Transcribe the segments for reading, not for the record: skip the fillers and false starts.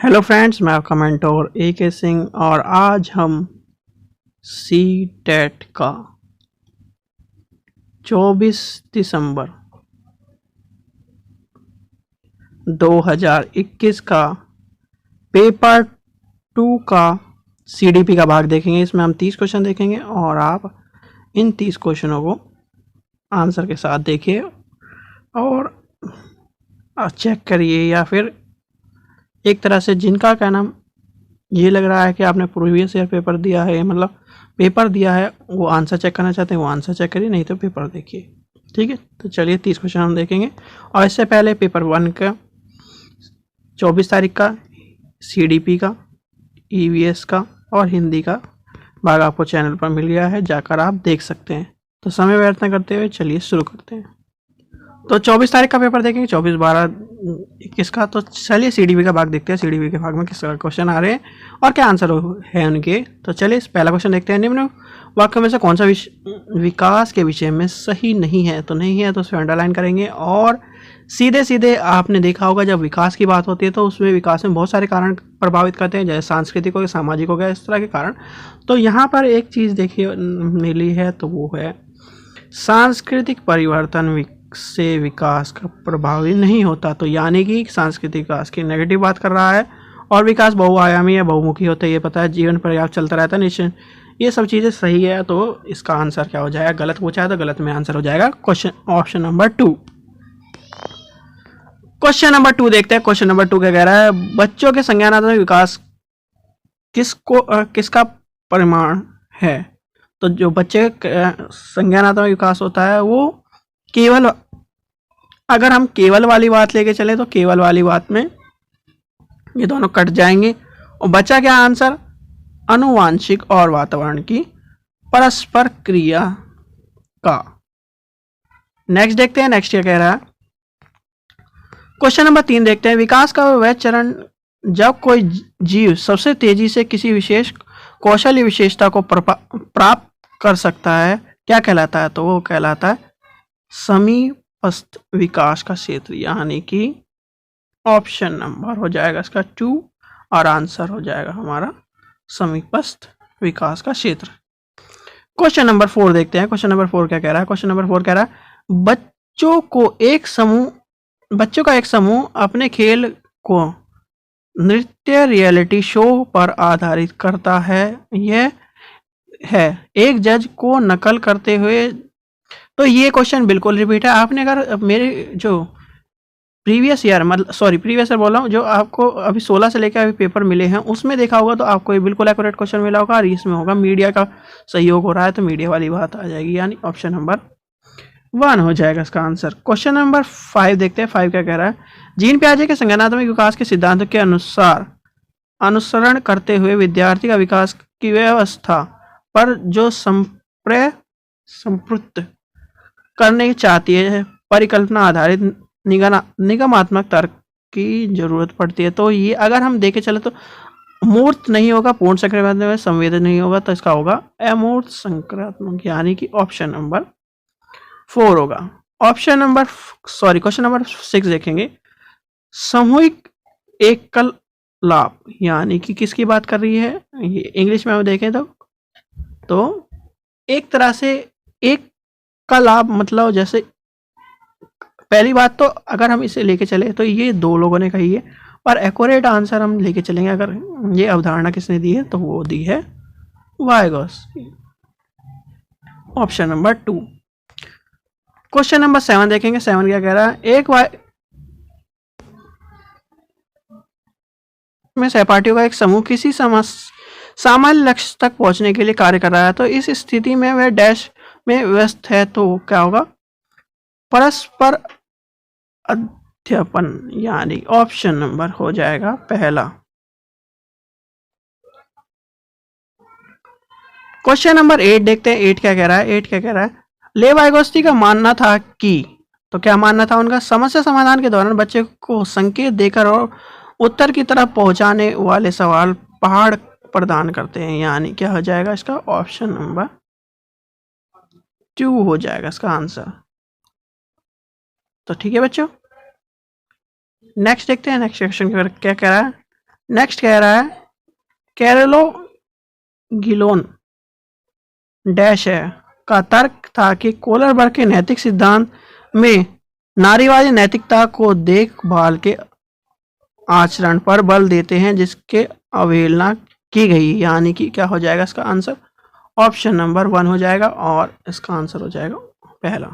Hello friends, मैं आपका mentor AK Singh और आज हम सी टेट का 24 दिसंबर 2021 का पेपर 2 का CDP का भाग देखेंगे। इसमें हम 30 क्वेश्चन देखेंगे और आप इन 30 क्वेश्चनों को आंसर के साथ देखिए और चेक करिए, या फिर एक तरह से जिनका कहना ये लग रहा है कि आपने प्रीवियस ईयर पेपर दिया है, मतलब पेपर दिया है, वो आंसर चेक करना चाहते हैं वो आंसर चेक करिए, नहीं तो पेपर देखिए। ठीक है, तो चलिए 30 क्वेश्चन हम देखेंगे। और इससे पहले पेपर 1 का 24 तारीख का, CDP का, EVS का और हिंदी का भाग आपको चैनल पर मिल गया है, जाकर आप देख सकते हैं। तो समय व्यर्थ न करते हुए चलिए शुरू करते हैं। तो 24 तारीख का पेपर देखेंगे, 24/12/21 का। तो चलिए CDP का भाग देखते हैं, CDP के भाग में किस तरह क्वेश्चन आ रहे हैं और क्या आंसर है उनके। तो चलिए पहला क्वेश्चन देखते हैं। निम्न वाक्यों में से कौन सा विकास के विषय में सही नहीं है? तो नहीं है तो उसमें अंडरलाइन करेंगे। और सीधे सीधे आपने देखा होगा, जब विकास की बात होती है तो उसमें विकास में बहुत सारे कारण प्रभावित करते हैं, जैसे सांस्कृतिक हो गया, सामाजिक हो गया, इस तरह के कारण। तो यहाँ पर एक चीज़ देखिए मिली है, तो वो है सांस्कृतिक परिवर्तन से विकास का प्रभावी नहीं होता। तो यानी कि सांस्कृतिक विकास की नेगेटिव बात कर रहा है। और विकास बहुआयामी या बहुमुखी होता है, ये पता है, जीवन पर्याप्त चलता रहता है निश्चय, ये सब चीज़ें सही है। तो इसका आंसर क्या हो जाएगा? गलत पूछा है तो गलत में आंसर हो जाएगा question option number 2। Question number 2 देखते हैं। क्वेश्चन नंबर 2 क्या कह रहा है? बच्चों के संज्ञानात्मक विकास किसका परिमाण है? तो जो बच्चे का संज्ञानात्मक विकास होता है वो केवल, अगर हम केवल वाली बात लेके चले तो केवल वाली बात में ये दोनों कट जाएंगे और बचा क्या आंसर? आनुवांशिक और वातावरण की परस्पर क्रिया का। नेक्स्ट देखते हैं, नेक्स्ट क्या कह रहा है। क्वेश्चन नंबर 3 देखते हैं। विकास का वह चरण जब कोई जीव सबसे तेजी से किसी विशेष कौशल या विशेषता को प्राप्त कर सकता है, क्या कहलाता है? तो वो कहलाता है समीपस्थ विकास का क्षेत्र, यानी कि ऑप्शन नंबर हो जाएगा इसका 2 और आंसर हो जाएगा हमारा समीपस्थ विकास का क्षेत्र। क्वेश्चन नंबर 4 देखते हैं। क्वेश्चन नंबर 4 क्या कह रहा है? क्वेश्चन नंबर 4 कह रहा है बच्चों का एक समूह अपने खेल को नृत्य रियलिटी शो पर आधारित करता है। यह है एक जज को नकल करते हुए। तो ये क्वेश्चन बिल्कुल रिपीट है। आपने अगर मेरे जो प्रीवियस ईयर बोल रहा हूँ, जो आपको अभी 16 से लेकर अभी पेपर मिले हैं उसमें देखा होगा तो आपको ये बिल्कुल एक्यूरेट क्वेश्चन मिला होगा। और इसमें होगा मीडिया का सहयोग हो रहा है, तो मीडिया वाली बात आ जाएगी, यानी ऑप्शन नंबर 1 हो जाएगा इसका आंसर। क्वेश्चन नंबर 5 देखते हैं। 5 क्या कह रहा है? जीन पियाजे के संज्ञानात्मक विकास के सिद्धांत के अनुसार अनुसरण करते हुए विद्यार्थी का विकास की व्यवस्था पर जो संप्रयुक्त करने चाहती है परिकल्पना आधारित निगमात्मक तर्क की जरूरत पड़ती है। तो ये अगर हम देखे चले तो मूर्त नहीं होगा, पूर्ण संक्रियात्मक में संवेदन नहीं होगा, तो इसका होगा अमूर्त संक्रियात्मक, यानी कि ऑप्शन नंबर 4 होगा। क्वेश्चन नंबर 6 देखेंगे। सामूहिक एकल लाभ, यानी कि किसकी बात कर रही है? ये इंग्लिश में हम देखें तो एक तरह से एक का लाभ, मतलब जैसे पहली बात तो अगर हम इसे लेके चले तो ये 2 लोगों ने कही है, पर एक्यूरेट आंसर हम लेके चलेंगे अगर ये अवधारणा किसने दी है तो वो दी है Vygotsky, option number 2। Question number 7 देखेंगे। 7 क्या कह रहा है? एक में सहपाठियों का एक समूह किसी सामान्य लक्ष्य तक पहुंचने के लिए कार्य कर रहा है, तो इस स्थिति में वह डैश में व्यस्त है, तो क्या होगा? परस्पर अध्ययन, यानी ऑप्शन नंबर हो जाएगा पहला। क्वेश्चन नंबर 8 देखते हैं। 8 क्या कह रहा है? 8 क्या कह रहा है? लेव वाइगोत्स्की का मानना था कि, तो क्या मानना था उनका? समस्या समाधान के दौरान बच्चे को संकेत देकर और उत्तर की तरफ पहुंचाने वाले सवाल पहाड़ प्रदान करते हैं, यानी क्या हो जाएगा इसका? ऑप्शन नंबर 2 हो जाएगा इसका आंसर। तो ठीक है बच्चों, नेक्स्ट देखते हैं। नेक्स्ट क्वेश्चन क्या कह रहा है? नेक्स्ट कह रहा है कैरोलो गिलोन डैश है का तर्क था कि कोलरबर्ग के नैतिक सिद्धांत में नारीवादी नैतिकता को देखभाल के आचरण पर बल देते हैं जिसके अवहेलना की गई, यानी कि क्या हो जाएगा इसका आंसर? ऑप्शन नंबर 1 हो जाएगा और इसका आंसर हो जाएगा पहला।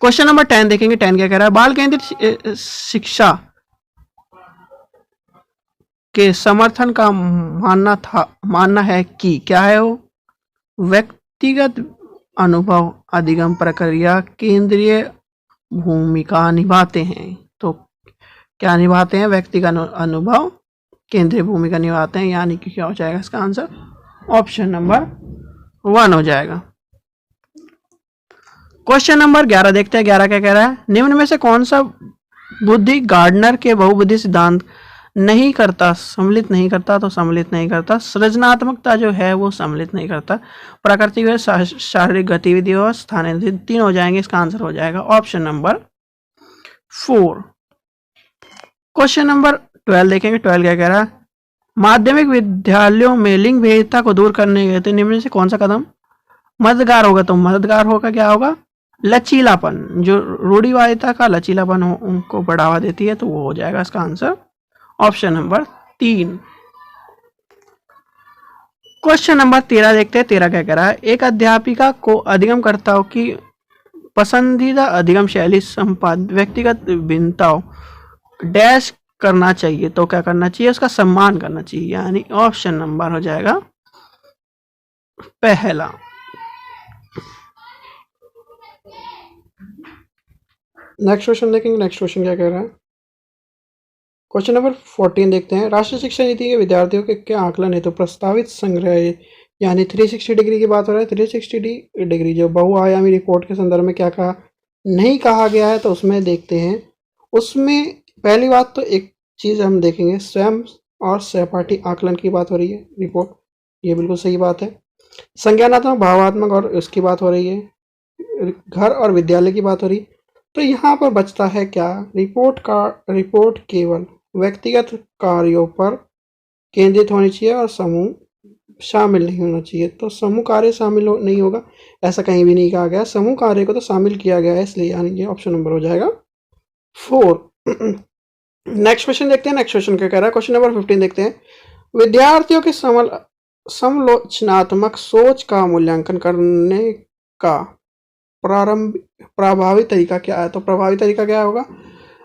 क्वेश्चन नंबर 10 देखेंगे। 10 क्या कह रहा है? बाल केंद्रित शिक्षा के समर्थन का मानना है कि क्या है वो? व्यक्तिगत अनुभव अधिगम प्रक्रिया केंद्रीय भूमिका निभाते हैं। तो क्या निभाते हैं? व्यक्तिगत अनुभव केंद्रीय भूमिका निभाते हैं, यानी कि क्या हो जाएगा इसका आंसर? ऑप्शन नंबर 1 हो जाएगा। क्वेश्चन नंबर 11 देखते हैं। 11 क्या कह रहा है? निम्न में से कौन सा बुद्धि गार्डनर के बहुबुद्धि सिद्धांत नहीं करता, सम्मिलित नहीं करता? तो सम्मिलित नहीं करता। सृजनात्मकता जो है वो सम्मिलित नहीं करता। प्रकृति व शारीरिक गतिविधि और स्थानीय 3 हो जाएंगे। इसका आंसर हो जाएगा ऑप्शन नंबर 4। क्वेश्चन नंबर 12 देखेंगे। 12 क्या कह रहा है? माध्यमिक विद्यालयों में लिंग भेदता को दूर करने के लिए निम्न में से कौन सा कदम मददगार होगा? तो मददगार होगा क्या होगा? लचीलापन, जो रूढ़िवादिता का लचीलापन उनको बढ़ावा देती है, तो वो हो जाएगा इसका answer option number 3। Question number 13 देखते हैं। 13 क्या कह रहा है? एक अध्यापिका को अधिगमकर्ताओं की पसंदीदा अधिगम शैली व्यक्तिगत भिन्नताओं डैश करना चाहिए। तो क्या करना चाहिए? उसका सम्मान करना चाहिए, यानी ऑप्शन नंबर हो जाएगा पहला। नेक्स्ट क्वेश्चन देखेंगे। नेक्स्ट क्वेश्चन क्या कह रहा है? क्वेश्चन नंबर 14 देखते हैं। राष्ट्रीय शिक्षा नीति के विद्यार्थियों के क्या आकलन हेतु प्रस्तावित संग्रह यानी 360 डिग्री की बात हो रहा है। 360 डिग्री जो बहुआयामी रिपोर्ट के संदर्भ में क्या कहा नहीं कहा गया है, तो उसमें देखते हैं। उसमें पहली बात तो एक चीज़ हम देखेंगे, स्वयं और सहपाठी आकलन की बात हो रही है रिपोर्ट, ये बिल्कुल सही बात है। संज्ञानात्मक भावात्मक और उसकी बात हो रही है। घर और विद्यालय की बात हो रही है। तो यहाँ पर बचता है क्या? रिपोर्ट केवल व्यक्तिगत कार्यों पर केंद्रित होनी चाहिए और समूह शामिल नहीं होना चाहिए। तो समूह कार्य शामिल नहीं होगा, ऐसा कहीं भी नहीं कहा गया। समूह कार्य को तो शामिल किया गया है, इसलिए यानी ये ऑप्शन नंबर हो जाएगा 4। नेक्स्ट क्वेश्चन देखते हैं। नेक्स्ट क्वेश्चन क्या कह रहा है? क्वेश्चन नंबर 15 देखते हैं। विद्यार्थियों के समालोचनात्मक सोच का मूल्यांकन करने का प्रभावी तरीका क्या है? तो प्रभावी तरीका क्या होगा?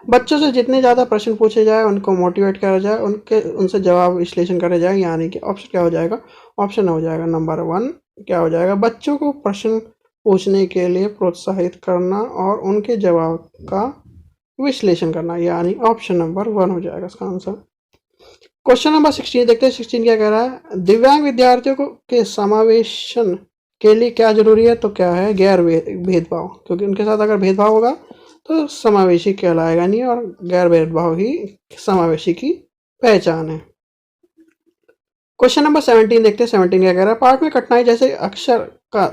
बच्चों से जितने ज़्यादा प्रश्न पूछे जाए, उनको मोटिवेट करा जाए, उनसे जवाब विश्लेषण करे जाए, यानी कि ऑप्शन क्या हो जाएगा? ऑप्शन हो जाएगा नंबर 1 क्या हो जाएगा? बच्चों को प्रश्न पूछने के लिए प्रोत्साहित करना और उनके जवाब का विश्लेषण करना, यानी ऑप्शन नंबर 1 हो जाएगा इसका आंसर। क्वेश्चन नंबर 16 देखते हैं। 16 क्या कह रहा है? दिव्यांग विद्यार्थियों को के समावेशन के लिए क्या जरूरी है? तो क्या है? गैर भेदभाव, क्योंकि उनके साथ अगर भेदभाव होगा तो समावेशी कहलाएगा नहीं, और गैर भेदभाव ही समावेशी की पहचान है। क्वेश्चन नंबर 17 देखते हैं। 17 क्या कह रहा है? पाठ में कठिनाई जैसे अक्षर का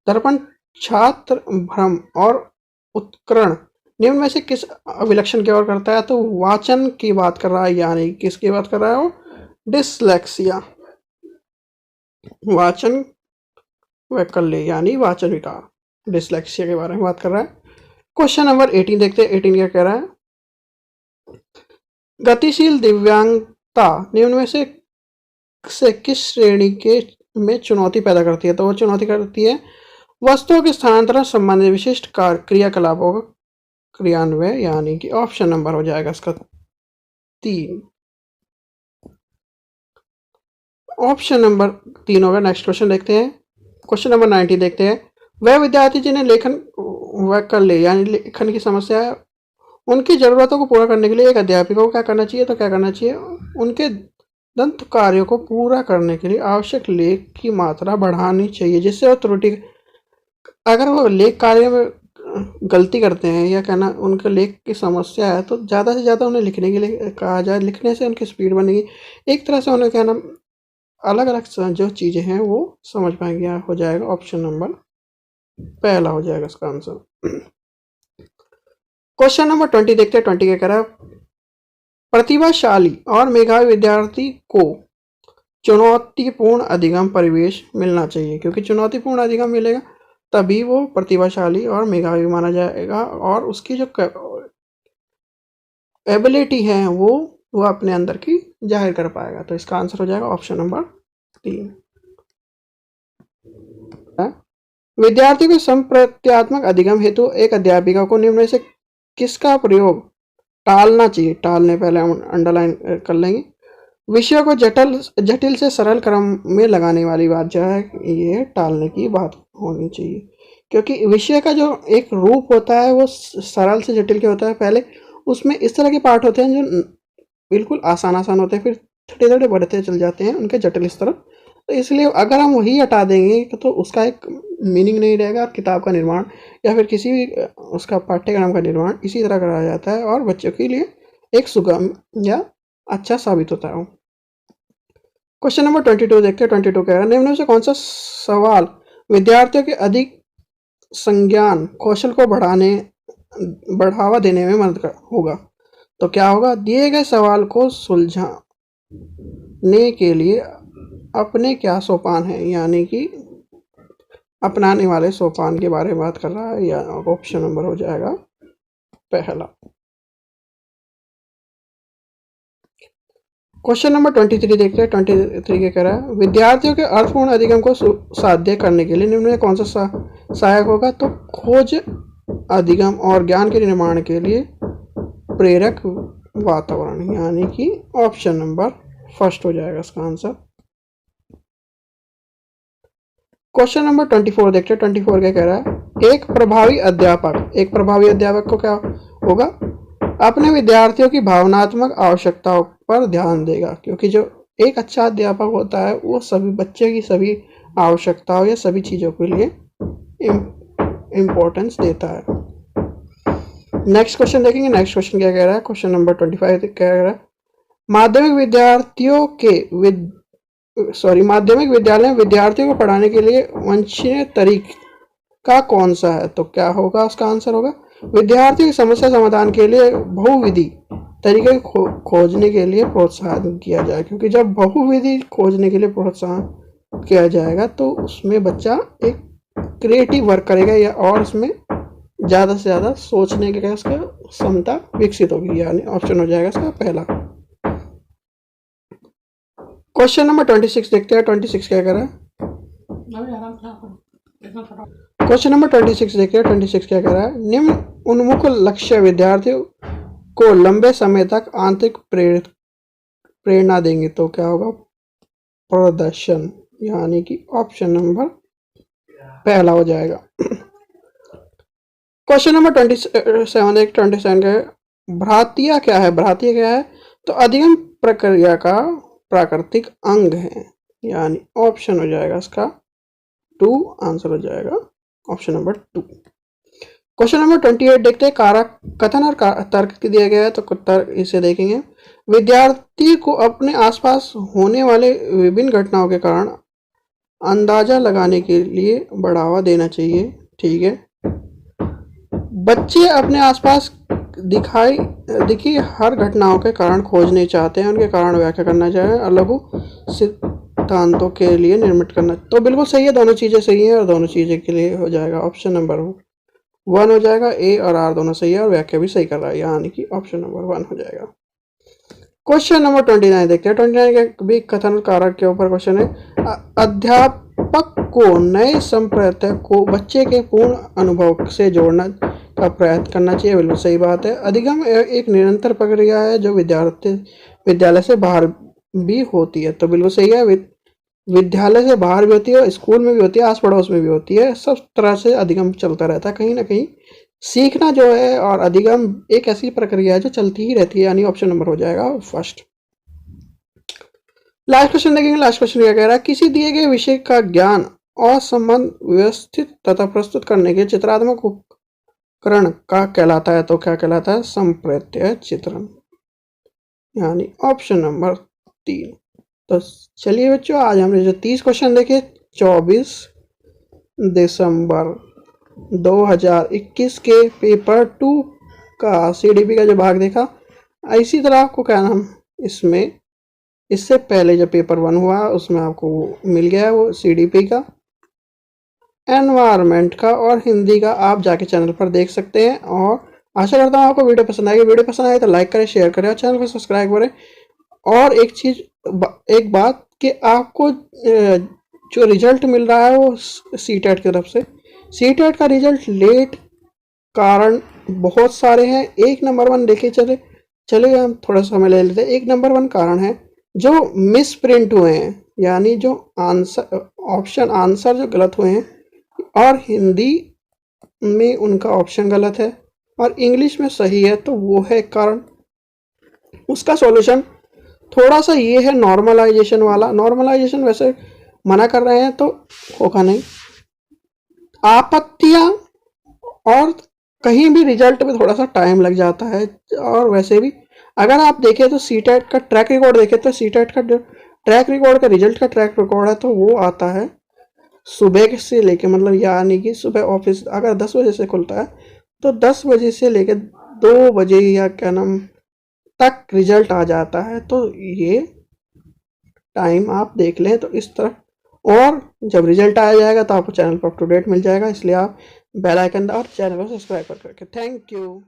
दर्पण, छात्र भ्रम और उत्कर्ण निम्न में से किस अभिलक्षण की ओर करता है? तो वाचन की बात कर रहा है, यानी किसकी बात कर रहा है वो? डिसलेक्सिया, वाचन वैकल्य यानी वाचन विकार, डिसलेक्सिया के बारे में बात कर रहा है। क्वेश्चन नंबर 18 देखते हैं। 18 क्या कह रहा है? गतिशील दिव्यांगता निम्न में से किस श्रेणी के में चुनौती पैदा करती है? तो वो चुनौती करती है वस्तुओं के स्थानांतरण संबंधी विशिष्ट क्रियाकलापों का क्रियान्वय, यानी कि ऑप्शन नंबर हो जाएगा इसका 3। ऑप्शन नंबर 3 होगा। नेक्स्ट क्वेश्चन देखते हैं। क्वेश्चन नंबर 19 देखते हैं। वह विद्यार्थी जिन्हें लेखन वैकल्य यानी लेखन की समस्या है, उनकी ज़रूरतों को पूरा करने के लिए एक अध्यापिका को क्या करना चाहिए? तो क्या करना चाहिए? उनके दंत कार्यों को पूरा करने के लिए आवश्यक लेख की मात्रा बढ़ानी चाहिए, जिससे वो त्रुटि, अगर वो लेख कार्य में गलती करते हैं या कहना उनके लेख की समस्या है, तो ज़्यादा से ज़्यादा उन्हें लिखने के लिए कहा जाए। लिखने से उनकी स्पीड बनेगी, एक तरह से उन्हें कहना अलग अलग जो चीज़ें हैं वो समझ पाएंगे। हो जाएगा ऑप्शन नंबर पहला हो जाएगा इसका आंसर। क्वेश्चन नंबर 20 देखते हैं। 20 क्या कह रहा है? प्रतिभाशाली और मेधावी विद्यार्थी को चुनौतीपूर्ण अधिगम परिवेश मिलना चाहिए, क्योंकि चुनौतीपूर्ण अधिगम मिलेगा तभी वो प्रतिभाशाली और मेधावी माना जाएगा और उसकी जो एबिलिटी है वो अपने अंदर की जाहिर कर पाएगा। तो इसका आंसर हो जाएगा ऑप्शन नंबर 3। विद्यार्थी को संप्रत्यात्मक अधिगम हेतु एक अध्यापिका को निम्न में से किसका प्रयोग टालना चाहिए? टालने पहले हम अंडरलाइन कर लेंगे। विषयों को जटिल से सरल क्रम में लगाने वाली बात जो है ये टालने की बात होनी चाहिए, क्योंकि विषय का जो एक रूप होता है वो सरल से जटिल के होता है। पहले उसमें इस तरह के पार्ट होते हैं जो बिल्कुल आसान होते हैं, फिर थोड़े थोड़े बढ़ते चल जाते हैं उनके जटिल स्तर। तो इसलिए अगर हम वही हटा देंगे तो उसका एक मीनिंग नहीं रहेगा और किताब का निर्माण या फिर किसी भी उसका पाठ्यक्रम का निर्माण इसी तरह कराया जाता है और बच्चों के लिए एक सुगम या अच्छा साबित होता है। क्वेश्चन नंबर 22 देखते हैं। 22 कह रहा है निम्न में से कौन सा सवाल विद्यार्थियों के अधिक संज्ञान कौशल को बढ़ावा देने में मदद होगा? तो क्या होगा? दिए गए सवाल को सुलझाने के लिए अपने क्या सोपान है, यानी कि अपनाने वाले सोपान के बारे में बात कर रहा है, या ऑप्शन नंबर हो जाएगा पहला। क्वेश्चन नंबर 23 देखते हैं। 23 के कह रहा है विद्यार्थियों के अर्थपूर्ण अधिगम को साध्य करने के लिए निम्न में कौन सा सहायक होगा? तो खोज, अधिगम और ज्ञान के निर्माण के लिए प्रेरक वातावरण, यानी कि ऑप्शन नंबर फर्स्ट हो जाएगा इसका आंसर। क्वेश्चन नंबर 24 देखते हैं। 24 क्या कह रहा है एक प्रभावी अध्यापक को क्या होगा? अपने विद्यार्थियों की भावनात्मक आवश्यकताओं पर ध्यान देगा, क्योंकि जो एक अच्छा अध्यापक होता है वो सभी बच्चे की सभी आवश्यकताओं या सभी चीज़ों के लिए इम्पोर्टेंस देता है। नेक्स्ट क्वेश्चन देखेंगे। नेक्स्ट क्वेश्चन क्या कह रहा है? क्वेश्चन नंबर 25 क्या कह रहा है माध्यमिक विद्यालय में विद्यार्थियों को पढ़ाने के लिए वांछनीय तरीका कौन सा है? तो क्या होगा? उसका आंसर होगा विद्यार्थियों की समस्या समाधान के लिए बहुविधि तरीके खोजने के लिए प्रोत्साहन किया जाए, क्योंकि जब बहुविधि खोजने के लिए प्रोत्साहन किया जाएगा तो उसमें बच्चा एक क्रिएटिव वर्क करेगा या और उसमें ज़्यादा से ज़्यादा सोचने की उसका क्षमता विकसित होगी, यानी ऑप्शन हो जाएगा इसका पहला। क्वेश्चन नंबर 26 देखते हैं। 26 क्या कर रहा है? क्वेश्चन नंबर 26 देखिए। 26 क्या कह रहा है निम्न उन्मुख लक्ष्य विद्यार्थियों को लंबे समय तक आंतरिक प्रेरणा देंगे। तो क्या होगा? प्रदर्शन, यानी कि ऑप्शन नंबर पहला हो जाएगा। क्वेश्चन नंबर 27 का भ्रांतियाँ क्या है? तो अधिगम प्रक्रिया का प्राकृतिक अंग है, यानी ऑप्शन हो जाएगा इसका 2, आंसर हो जाएगा ऑप्शन नंबर 2। क्वेश्चन नंबर 28 देखते हैं। कारक कथन और तर्क दिया गया है, तो तर्क इसे देखेंगे। विद्यार्थी को अपने आसपास होने वाले विभिन्न घटनाओं के कारण अंदाजा लगाने के लिए बढ़ावा देना चाहिए। ठीक है। बच्चे अपने आसपास दिखी हर घटनाओं के कारण खोजने चाहते हैं, उनके कारण व्याख्या करना चाहिए और लघु सिद्धांतों के लिए निर्मित करना। तो बिल्कुल सही है, दोनों चीज़ें सही हैं और दोनों चीज़ें के लिए हो जाएगा ऑप्शन नंबर 1 हो जाएगा। ए और आर दोनों सही है और व्याख्या भी सही कर रहा है, यानी कि ऑप्शन नंबर 1 हो जाएगा। क्वेश्चन नंबर 29 देखते हैं। 29 के भी कथन कारक के ऊपर क्वेश्चन है। अध्यापक को नए संप्रदाय को बच्चे के पूर्ण अनुभव से जोड़ना का प्रयत्न करना चाहिए। बिल्कुल सही बात है। अधिगम एक निरंतर प्रक्रिया है जो विद्यालय से बाहर भी होती है। तो बिल्कुल सही है, विद्यालय से बाहर भी होती है, स्कूल में भी होती है, आस पड़ोस में भी होती है। सब तरह से अधिगम चलता रहता है। कहीं ना कहीं सीखना जो है और अधिगम एक ऐसी प्रक्रिया है जो चलती ही रहती है, यानी ऑप्शन नंबर हो जाएगा फर्स्ट। लास्ट क्वेश्चन देखेंगे। लास्ट क्वेश्चन क्या कह रहा है किसी दिए गए विषय का ज्ञान और संबंध व्यवस्थित तथा प्रस्तुत करने के चित्रात्मक उपकरण का कहलाता है। तो क्या कहलाता है? संप्रेत्य चित्रण, यानी ऑप्शन नंबर 3। तो चलिए बच्चों, आज हमने जो 30 क्वेश्चन देखे 24 दिसंबर 2021 के पेपर 2 का CDP का जो भाग देखा इसी तरह आपको क्या नाम इसमें इससे पहले जो पेपर 1 हुआ उसमें आपको मिल गया है वो CDP का, एनवायरनमेंट का और हिंदी का आप जाके चैनल पर देख सकते हैं। और आशा करता हूँ आपको वीडियो पसंद आएगी। वीडियो पसंद आए तो लाइक करें, शेयर करें और चैनल को सब्सक्राइब करें। और एक चीज़ एक बात कि आपको जो रिजल्ट मिल रहा है वो CTET की तरफ से, CTET का रिजल्ट लेट कारण बहुत सारे हैं। एक नंबर 1 देखे चले हम थोड़ा समय ले लेते हैं। एक नंबर 1 कारण है जो मिस प्रिंट हुए हैं, यानी जो ऑप्शन आंसर जो गलत हुए हैं और हिंदी में उनका ऑप्शन गलत है और इंग्लिश में सही है, तो वो है कारण। उसका सॉल्यूशन थोड़ा सा ये है नॉर्मलाइजेशन वाला। नॉर्मलाइजेशन वैसे मना कर रहे हैं तो होगा नहीं। आपत्तियां और कहीं भी रिजल्ट में थोड़ा सा टाइम लग जाता है। और वैसे भी अगर आप देखें तो CTET का ट्रैक रिकॉर्ड देखें तो CTET का ट्रैक रिकॉर्ड का रिजल्ट का ट्रैक रिकॉर्ड है तो वो आता है सुबह से लेके, मतलब यानी कि सुबह ऑफिस अगर 10 बजे से खुलता है तो 10 बजे से लेके 2 बजे या क्या नाम तक रिजल्ट आ जाता है। तो ये टाइम आप देख लें तो इस तरह। और जब रिजल्ट आ जाएगा तो आपको चैनल पर अप टू डेट मिल जाएगा, इसलिए आप बेल आइकन और चैनल को सब्सक्राइब करके थैंक यू।